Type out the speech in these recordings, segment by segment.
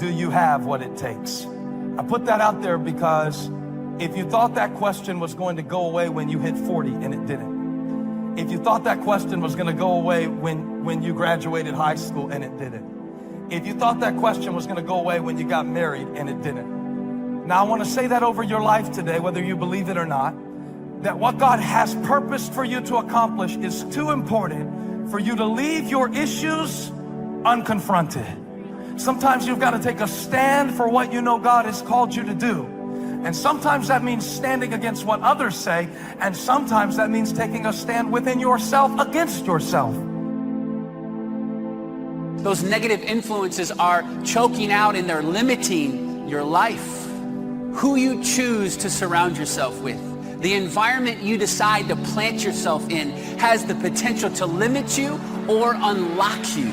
do you have what it takes? I put that out there because if you thought that question was going to go away when you hit 40 and it didn't, if you thought that question was going to go away when you graduated high school and it didn't, if you thought that question was going to go away when you got married and it didn't, now I want to say that over your life today, whether you believe it or not, that what God has purposed for you to accomplish is too important for you to leave your issues unconfronted. Sometimes you've got to take a stand for what you know God has called you to do. And sometimes that means standing against what others say, and sometimes that means taking a stand within yourself against yourself. Those negative influences are choking out and they're limiting your life. Who you choose to surround yourself with, the environment you decide to plant yourself in has the potential to limit you or unlock you.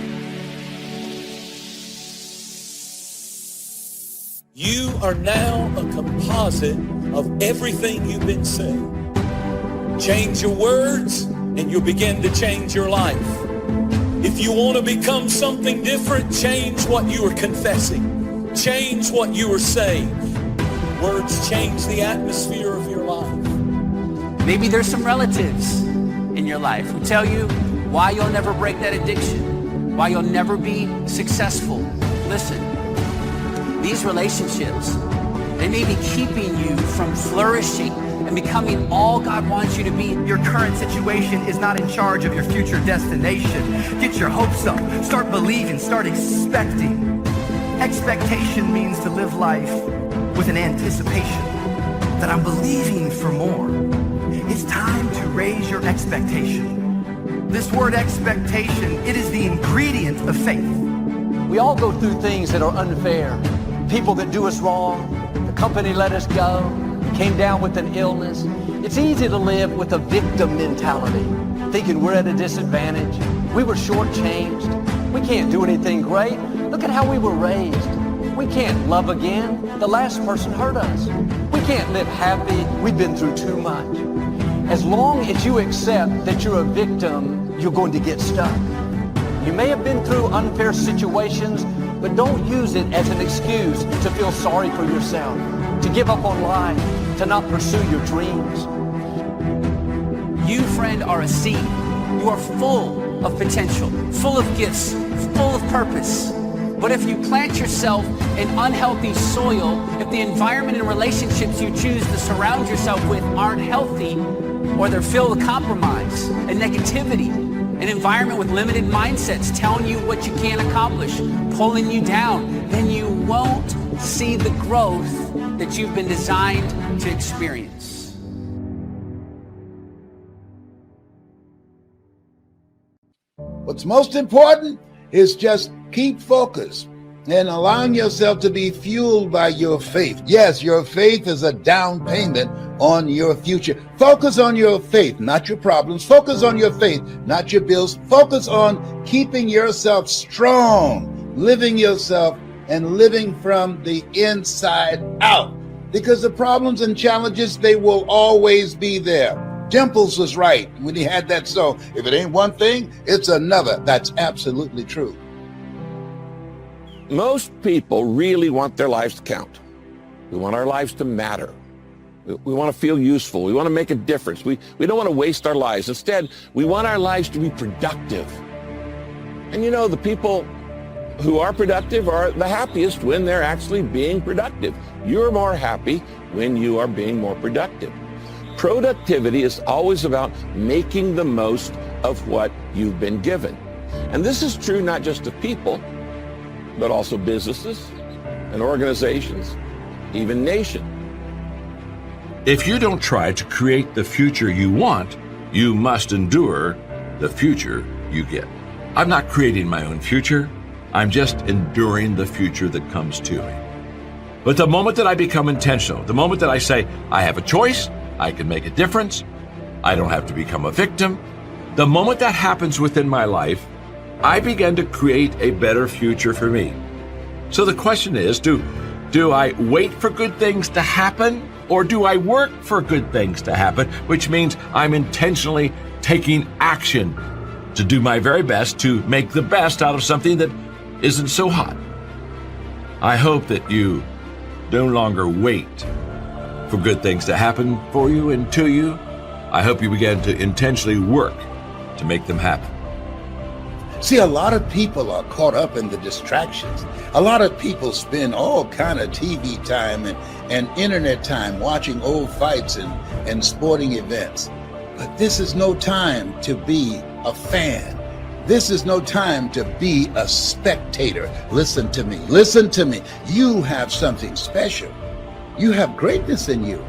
You are now a composite of everything you've been saying. Change your words and you'll begin to change your life. If you want to become something different, change what you are confessing. Change what you are saying. Words change the atmosphere of your life. Maybe there's some relatives in your life who tell you why you'll never break that addiction, why you'll never be successful. Listen. These relationships, they may be keeping you from flourishing and becoming all God wants you to be. Your current situation is not in charge of your future destination. Get your hopes up, start believing, start expecting. Expectation means to live life with an anticipation that I'm believing for more. It's time to raise your expectation. This word expectation, it is the ingredient of faith. We all go through things that are unfair. People that do us wrong, the company let us go, came down with an illness. It's easy to live with a victim mentality, thinking we're at a disadvantage. We were shortchanged. We can't do anything great. Look at how we were raised. We can't love again. The last person hurt us. We can't live happy. We've been through too much. As long as you accept that you're a victim, you're going to get stuck. You may have been through unfair situations, but don't use it as an excuse to feel sorry for yourself, to give up on life, to not pursue your dreams. You, friend, are a seed. You are full of potential, full of gifts, full of purpose. But if you plant yourself in unhealthy soil, if the environment and relationships you choose to surround yourself with aren't healthy, or they're filled with compromise and negativity, an environment with limited mindsets telling you what you can't accomplish, pulling you down, then you won't see the growth that you've been designed to experience. What's most important is just keep focused and allowing yourself to be fueled by your faith. Yes, your faith is a down payment on your future. Focus on your faith, not your problems. Focus on your faith, not your bills. Focus on keeping yourself strong, living yourself and living from the inside out. Because the problems and challenges, they will always be there. Dimples was right when he had that song. If it ain't one thing, it's another. That's absolutely true. Most people really want their lives to count. We want our lives to matter. We want to feel useful. We want to make a difference. We don't want to waste our lives. Instead, we want our lives to be productive. And you know, the people who are productive are the happiest when they're actually being productive. You're more happy when you are being more productive. Productivity is always about making the most of what you've been given. And this is true not just of people, but also businesses and organizations, even nations. If you don't try to create the future you want, you must endure the future you get. I'm not creating my own future. I'm just enduring the future that comes to me. But the moment that I become intentional, the moment that I say, I have a choice, I can make a difference, I don't have to become a victim, the moment that happens within my life, I begin to create a better future for me. So the question is, do I wait for good things to happen, or do I work for good things to happen, which means I'm intentionally taking action to do my very best to make the best out of something that isn't so hot? I hope that you no longer wait for good things to happen for you and to you. I hope you begin to intentionally work to make them happen. See, a lot of people are caught up in the distractions. A lot of people spend all kind of TV time and internet time watching old fights and sporting events. But this is no time to be a fan. This is no time to be a spectator. Listen to me. Listen to me. You have something special. You have greatness in you.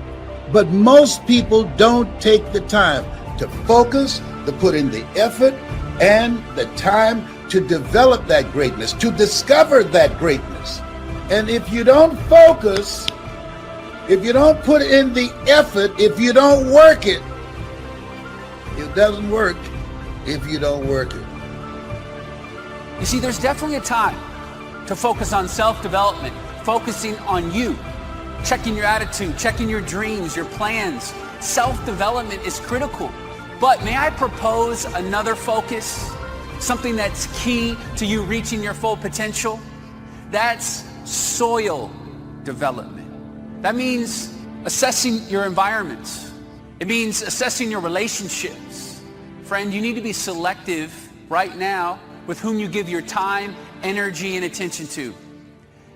But most people don't take the time to focus, to put in the effort and the time to develop that greatness, to discover that greatness. And if you don't focus, if you don't put in the effort, if you don't work it, it doesn't work if you don't work it. You see, there's definitely a time to focus on self-development, focusing on you, checking your attitude, checking your dreams, your plans. Self-development is critical. But may I propose another focus? Something that's key to you reaching your full potential? That's soil development. That means assessing your environment. It means assessing your relationships. Friend, you need to be selective right now with whom you give your time, energy, and attention to.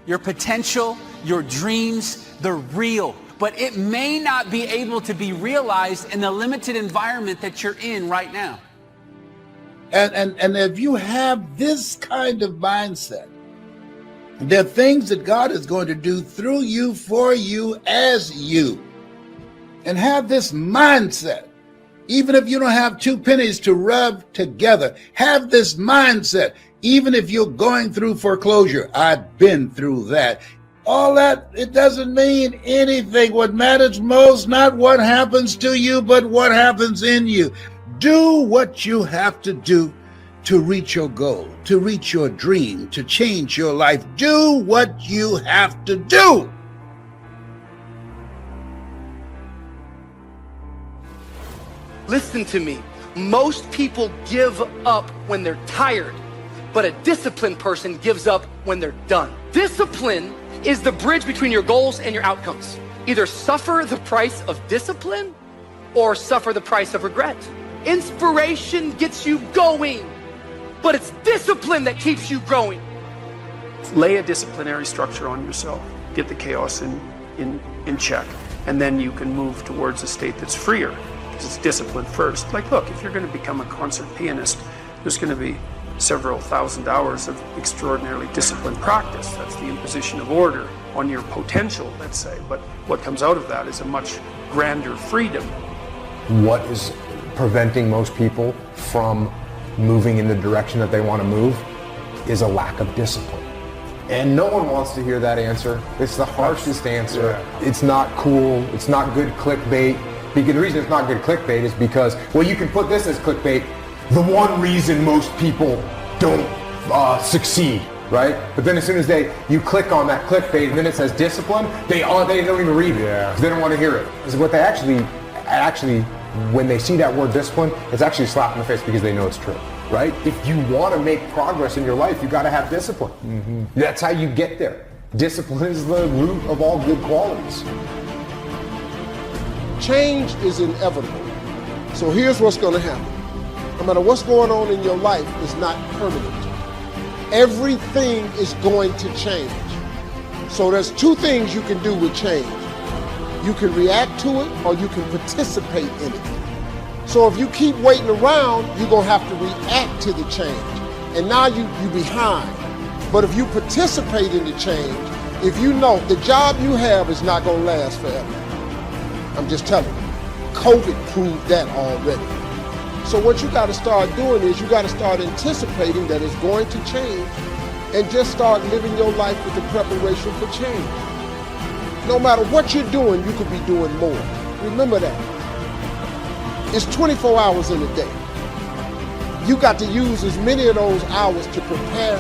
Your potential, your dreams, they're real, but it may not be able to be realized in the limited environment that you're in right now. And if you have this kind of mindset, there are things that God is going to do through you, for you, as you. And have this mindset. Even if you don't have two pennies to rub together, have this mindset. Even if you're going through foreclosure, I've been through that. All that, it doesn't mean anything. What matters most, not what happens to you, but what happens in you. Do what you have to do to reach your goal, to reach your dream, to change your life. Do what you have to do. Listen to me. Most people give up when they're tired, but a disciplined person gives up when they're done. Discipline is the bridge between your goals and your outcomes. Either suffer the price of discipline or suffer the price of regret. Inspiration gets you going, but it's discipline that keeps you growing. Lay a disciplinary structure on yourself. Get the chaos in check, and then you can move towards a state that's freer. It's discipline first. Like, look, if you're going to become a concert pianist, there's going to be several thousand hours of extraordinarily disciplined practice. That's the imposition of order on your potential, let's say. But what comes out of that is a much grander freedom. What is preventing most people from moving in the direction that they want to move is a lack of discipline. And no one wants to hear that answer. It's the harshest answer. Yeah. It's not cool. It's not good clickbait. Because the reason it's not good clickbait is because, well, you can put this as clickbait, the one reason most people don't succeed, right? But then as soon as you click on that clickbait and then it says discipline, they don't even read it. Yeah. They don't want to hear it. Because what they actually, when they see that word discipline, it's actually a slap in the face because they know it's true, right? If you want to make progress in your life, you got to have discipline. Mm-hmm. That's how you get there. Discipline is the root of all good qualities. Change is inevitable. So here's what's going to happen. No matter what's going on in your life, it's not permanent. Everything is going to change. So there's two things you can do with change. You can react to it or you can participate in it. So if you keep waiting around, you're going to have to react to the change. And now you're behind. But if you participate in the change, if you know the job you have is not going to last forever. I'm just telling you, COVID proved that already. So what you got to start doing is you got to start anticipating that it's going to change and just start living your life with the preparation for change. No matter what you're doing, you could be doing more. Remember that. It's 24 hours in a day. You got to use as many of those hours to prepare.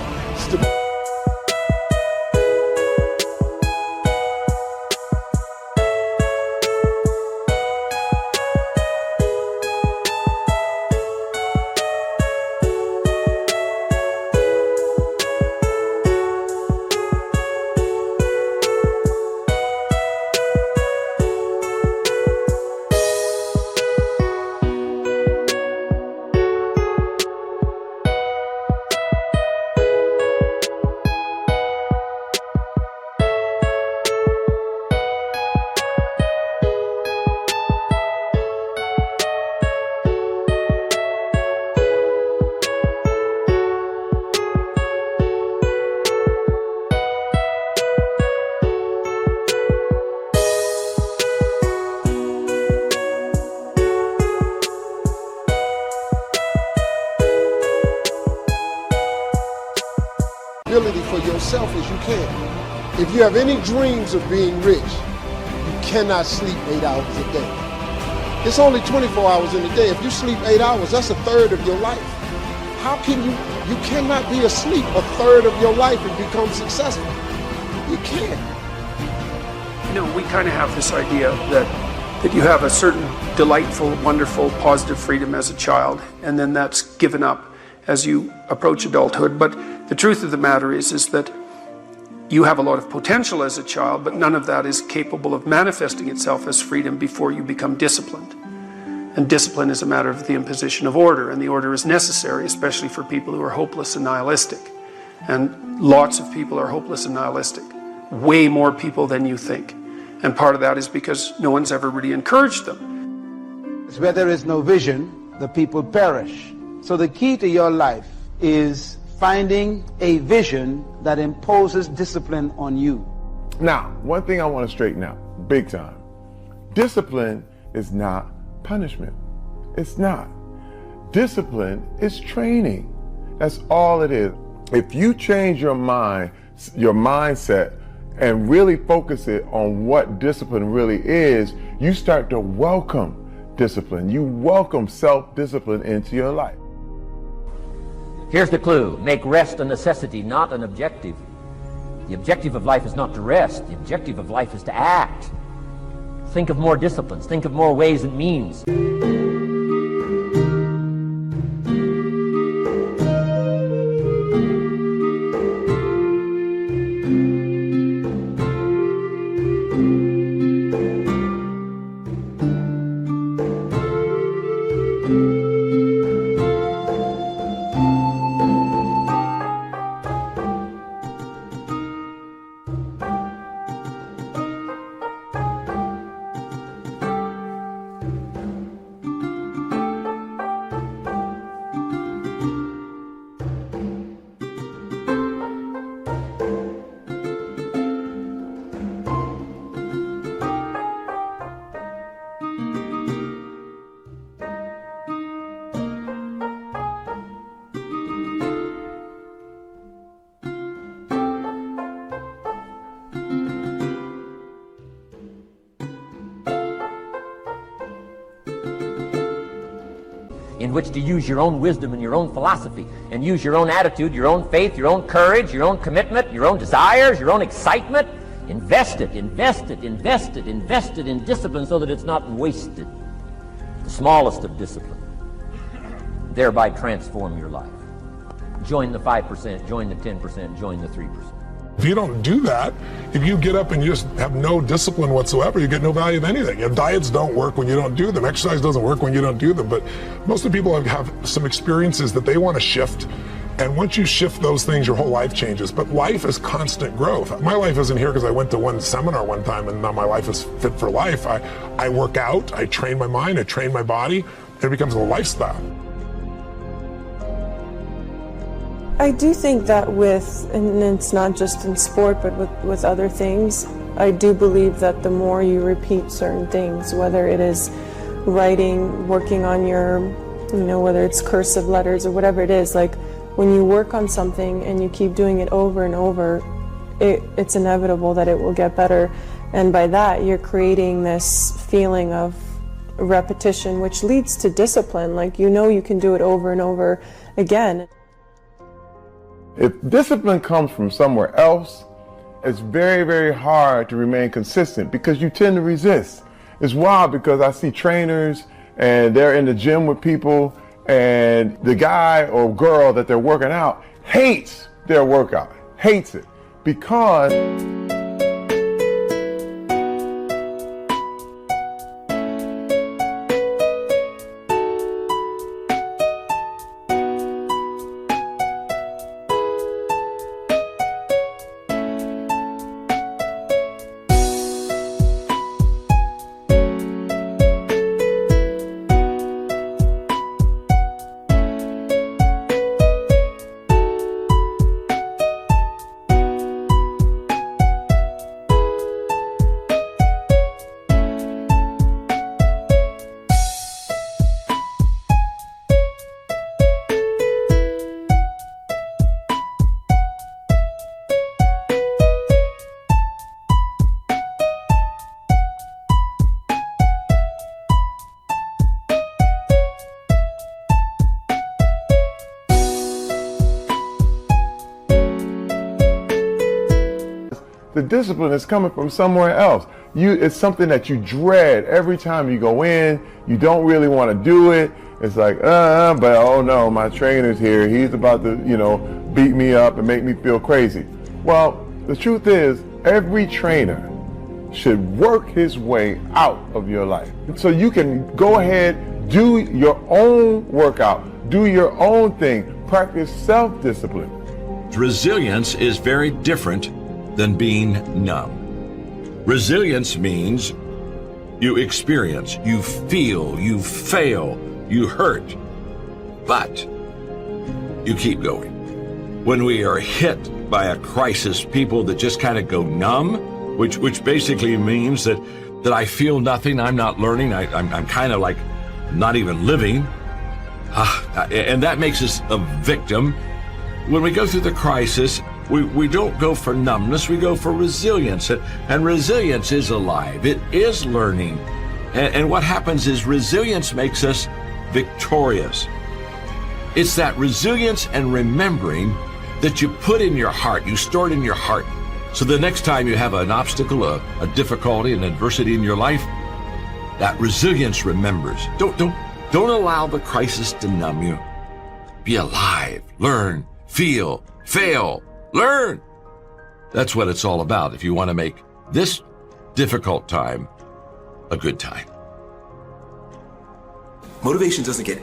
responsibility for yourself as you can. If you have any dreams of being rich, you cannot sleep 8 hours a day. It's only 24 hours in a day. If you sleep 8 hours, that's a third of your life. How can you cannot be asleep a third of your life and become successful. You can't. You know, we kind of have this idea that you have a certain delightful, wonderful, positive freedom as a child, and then that's given up as you approach adulthood. But the truth of the matter is that you have a lot of potential as a child, but none of that is capable of manifesting itself as freedom before you become disciplined. And discipline is a matter of the imposition of order, and the order is necessary, especially for people who are hopeless and nihilistic. And lots of people are hopeless and nihilistic. Way more people than you think. And part of that is because no one's ever really encouraged them. Where there is no vision, the people perish. So the key to your life is finding a vision that imposes discipline on you. Now, one thing I want to straighten out, big time. Discipline is not punishment. It's not. Discipline is training. That's all it is. If you change your mindset, and really focus it on what discipline really is, you start to welcome discipline. You welcome self-discipline into your life. Here's the clue. Make rest a necessity, not an objective. The objective of life is not to rest. The objective of life is to act. Think of more disciplines. Think of more ways and means. In which to use your own wisdom and your own philosophy, and use your own attitude, your own faith, your own courage, your own commitment, your own desires, your own excitement. Invest it in discipline so that it's not wasted. The smallest of discipline. Thereby transform your life. Join the 5%, join the 10%, join the 3%. If you don't do that, if you get up and you just have no discipline whatsoever, you get no value of anything. You know, diets don't work when you don't do them. Exercise doesn't work when you don't do them. But most of the people have some experiences that they want to shift. And once you shift those things, your whole life changes. But life is constant growth. My life isn't here because I went to one seminar one time and now my life is fit for life. I work out, I train my mind, I train my body, and it becomes a lifestyle. I do think that and it's not just in sport, but with other things, I do believe that the more you repeat certain things, whether it is writing, working on your, whether it's cursive letters or whatever it is, like when you work on something and you keep doing it over and over, it's inevitable that it will get better. And by that, you're creating this feeling of repetition, which leads to discipline. Like, you can do it over and over again. If discipline comes from somewhere else, it's very, very hard to remain consistent because you tend to resist. It's wild because I see trainers and they're in the gym with people and the guy or girl that they're working out hates their workout, hates it because The discipline is coming from somewhere else. It's something that you dread every time you go in. You don't really want to do it. It's like, but oh no, my trainer's here. He's about to, beat me up and make me feel crazy. Well, the truth is, every trainer should work his way out of your life. So you can go ahead, do your own workout, do your own thing, practice self-discipline. Resilience is very different than being numb. Resilience means you experience, you feel, you fail, you hurt, but you keep going. When we are hit by a crisis, people that just kind of go numb, which basically means that I feel nothing, I'm not learning, I'm kind of like not even living, and that makes us a victim. When we go through the crisis, we don't go for numbness, we go for resilience. And resilience is alive, it is learning. And what happens is resilience makes us victorious. It's that resilience and remembering that you put in your heart, you store it in your heart. So the next time you have an obstacle, a difficulty, an adversity in your life, that resilience remembers. Don't allow the crisis to numb you. Be alive, learn, feel, fail, learn. That's what it's all about if you want to make this difficult time a good time. Motivation doesn't get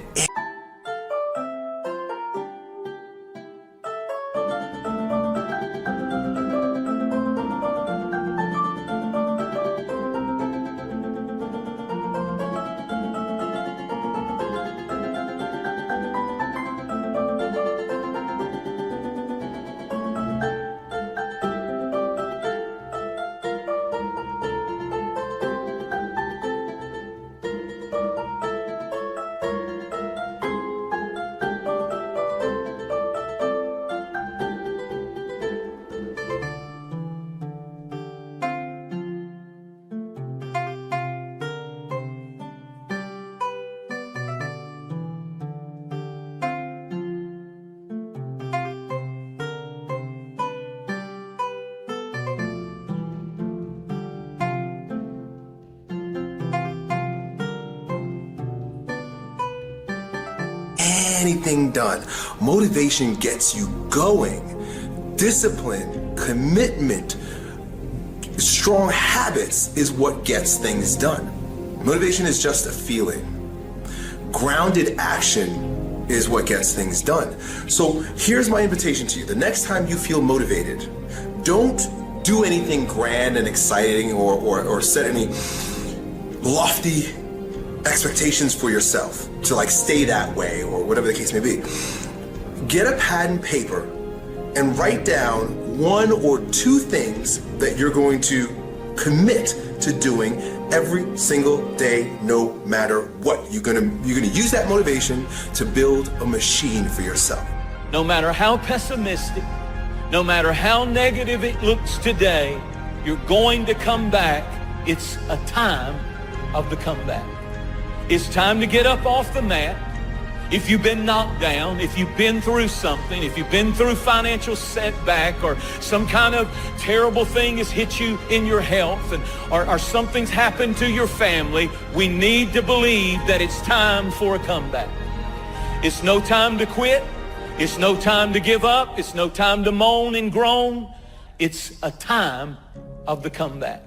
anything done. Motivation gets you going. Discipline, commitment, strong habits is what gets things done. Motivation is just a feeling. Grounded action is what gets things done. So here's my invitation to you. The next time you feel motivated, don't do anything grand and exciting or set any lofty expectations for yourself to like stay that way or whatever the case may be. Get a pad and paper and write down 1 or 2 things that you're going to commit to doing every single day, no matter what. You're gonna use that motivation to build a machine for yourself. No matter how pessimistic, no matter how negative it looks today, you're going to come back. It's a time of the comeback. It's time to get up off the mat. If you've been knocked down, if you've been through something, if you've been through financial setback or some kind of terrible thing has hit you in your health or something's happened to your family, we need to believe that it's time for a comeback. It's no time to quit. It's no time to give up. It's no time to moan and groan. It's a time of the comeback.